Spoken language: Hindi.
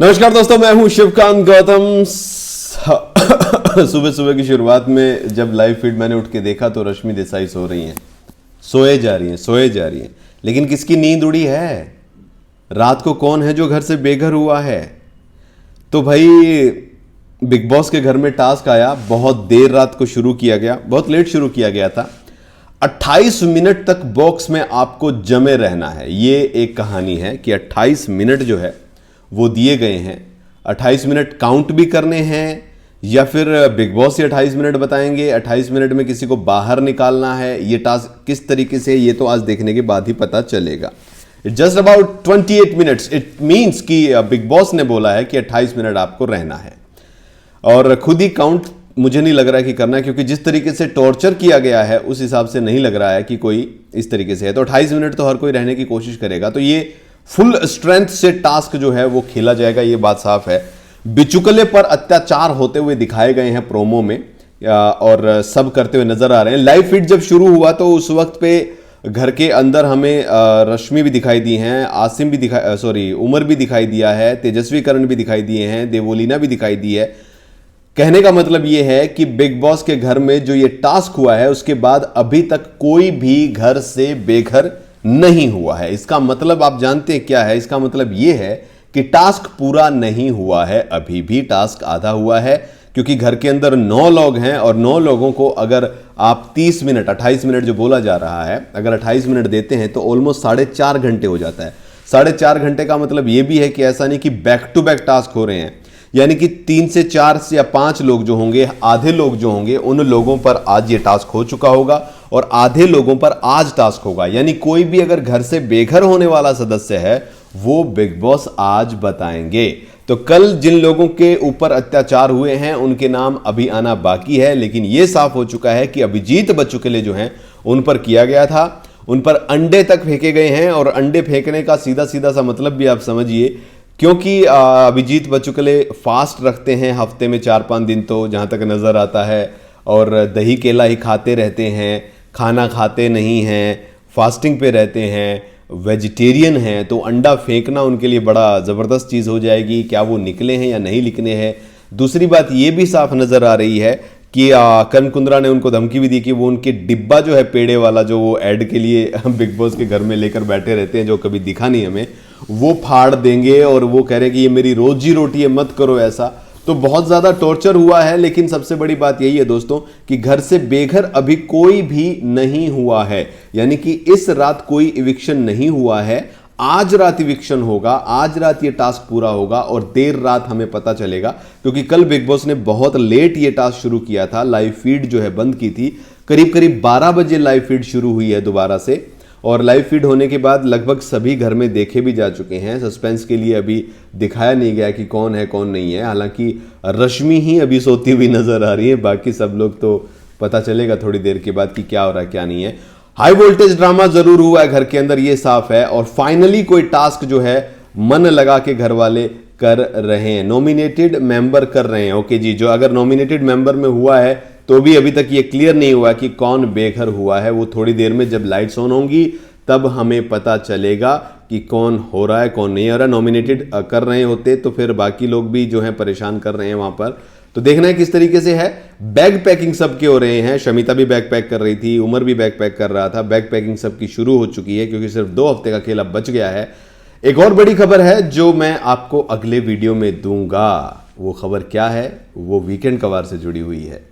नमस्कार दोस्तों, मैं हूं शिवकांत गौतम। सुबह सुबह की शुरुआत में जब लाइव फीड मैंने उठ के देखा तो रश्मि देसाई सो रही हैं, सोए जा रही हैं। लेकिन किसकी नींद उड़ी है? रात को कौन है जो घर से बेघर हुआ है? तो भाई बिग बॉस के घर में टास्क आया, बहुत देर रात को शुरू किया गया, बहुत लेट शुरू किया गया था। 28 मिनट तक बॉक्स में आपको जमे रहना है। ये एक कहानी है कि 28 मिनट जो है वो दिए गए हैं। 28 मिनट काउंट भी करने हैं या फिर बिग बॉस ही 28 मिनट बताएंगे, 28 मिनट में किसी को बाहर निकालना है। ये टास्क किस तरीके से, ये तो आज देखने के बाद ही पता चलेगा। Just about 28 minutes, it means कि बिग बॉस ने बोला है कि 28 मिनट आपको रहना है और खुद ही काउंट मुझे नहीं लग रहा है कि करना है, क्योंकि जिस तरीके से टॉर्चर किया गया है उस हिसाब से नहीं लग रहा है कि कोई इस तरीके से है। तो 28 मिनट तो हर कोई रहने की कोशिश करेगा। तो ये फुल स्ट्रेंथ से टास्क जो है वो खेला जाएगा, ये बात साफ है। बिचुकले पर अत्याचार होते हुए दिखाए गए हैं प्रोमो में और सब करते हुए नजर आ रहे हैं। लाइव फीड जब शुरू हुआ तो उस वक्त पे घर के अंदर हमें रश्मि भी दिखाई दी हैं, आसिम भी उमर भी दिखाई दिया है, तेजस्वी करण भी दिखाई दिए हैं, देवोलीना भी दिखाई दी है। कहने का मतलब यह है कि बिग बॉस के घर में जो ये टास्क हुआ है उसके बाद अभी तक कोई भी घर से बेघर नहीं हुआ है। इसका मतलब आप जानते हैं क्या है? इसका मतलब यह है कि टास्क पूरा नहीं हुआ है, अभी भी टास्क आधा हुआ है, क्योंकि घर के अंदर 9 लोग हैं और 9 लोगों को अगर आप 30 मिनट 28 मिनट जो बोला जा रहा है, अगर 28 मिनट देते हैं तो ऑलमोस्ट 4.5 घंटे हो जाता है। 4.5 घंटे का मतलब यह भी है कि ऐसा नहीं कि बैक टू बैक टास्क हो रहे हैं, यानी कि 3 से 4 या 5 लोग जो होंगे, आधे लोग जो होंगे, उन लोगों पर आज ये टास्क हो चुका होगा और आधे लोगों पर आज टास्क होगा। यानी कोई भी अगर घर से बेघर होने वाला सदस्य है वो बिग बॉस आज बताएंगे। तो कल जिन लोगों के ऊपर अत्याचार हुए हैं उनके नाम अभी आना बाकी है, लेकिन यह साफ हो चुका है कि अभिजीत बचुकले जो हैं उन पर किया गया था। उन पर अंडे तक फेंके गए हैं और अंडे फेंकने का सीधा सीधा सा मतलब भी आप समझिए, क्योंकि अभिजीत बचुकले फास्ट रखते हैं हफ्ते में 4-5 दिन, तो जहां तक नजर आता है, और दही केला ही खाते रहते हैं, खाना खाते नहीं हैं, फास्टिंग पे रहते हैं, वेजिटेरियन हैं। तो अंडा फेंकना उनके लिए बड़ा ज़बरदस्त चीज़ हो जाएगी। क्या वो निकले हैं या नहीं निकले हैं? दूसरी बात ये भी साफ नज़र आ रही है कि करण कुंद्रा ने उनको धमकी भी दी कि वो उनके डिब्बा जो है पेड़े वाला, जो वो ऐड के लिए बिग बॉस के घर में लेकर बैठे रहते हैं, जो कभी दिखा नहीं हमें, वो फाड़ देंगे और वो कह रहे हैं कि ये मेरी रोजी रोटी है, मत करो ऐसा। तो बहुत ज़्यादा टॉर्चर हुआ है। लेकिन सबसे बड़ी बात यही है दोस्तों कि घर से बेघर अभी कोई भी नहीं हुआ है, यानी कि इस रात कोई इविक्शन नहीं हुआ है। आज रात इविक्शन होगा, आज रात ये टास्क पूरा होगा और देर रात हमें पता चलेगा, क्योंकि कल बिग बॉस ने बहुत लेट ये टास्क शुरू किया था। लाइव फीड जो है बंद की थी, करीब करीब 12 बजे लाइव फीड शुरू हुई है दोबारा से, और लाइव फीड होने के बाद लगभग सभी घर में देखे भी जा चुके हैं। सस्पेंस के लिए अभी दिखाया नहीं गया कि कौन है कौन नहीं है। हालांकि रश्मि ही अभी सोती हुई नजर आ रही है, बाकी सब लोग तो पता चलेगा थोड़ी देर के बाद कि क्या हो रहा है क्या नहीं है। हाई वोल्टेज ड्रामा जरूर हुआ है घर के अंदर, ये साफ है। और फाइनली कोई टास्क जो है मन लगा के घर वाले कर रहे हैं, नॉमिनेटेड मेंबर कर रहे हैं। ओके जी, जो अगर नॉमिनेटेड मेंबर में हुआ है तो भी अभी तक ये क्लियर नहीं हुआ कि कौन बेघर हुआ है। वो थोड़ी देर में जब लाइट्स ऑन होंगी तब हमें पता चलेगा कि कौन हो रहा है कौन नहीं हो रहा। नॉमिनेटेड कर रहे होते तो फिर बाकी लोग भी जो है परेशान कर रहे हैं वहां पर, तो देखना है किस तरीके से है। बैग पैकिंग सबके हो रहे हैं, शमिता भी बैग पैक कर रही थी, उमर भी बैग पैक कर रहा था। बैग पैकिंग सबकी शुरू हो चुकी है, क्योंकि सिर्फ 2 हफ्ते का खेल अब बच गया है। एक और बड़ी खबर है जो मैं आपको अगले वीडियो में दूंगा। वो खबर क्या है? वो वीकेंड कवार से जुड़ी हुई है।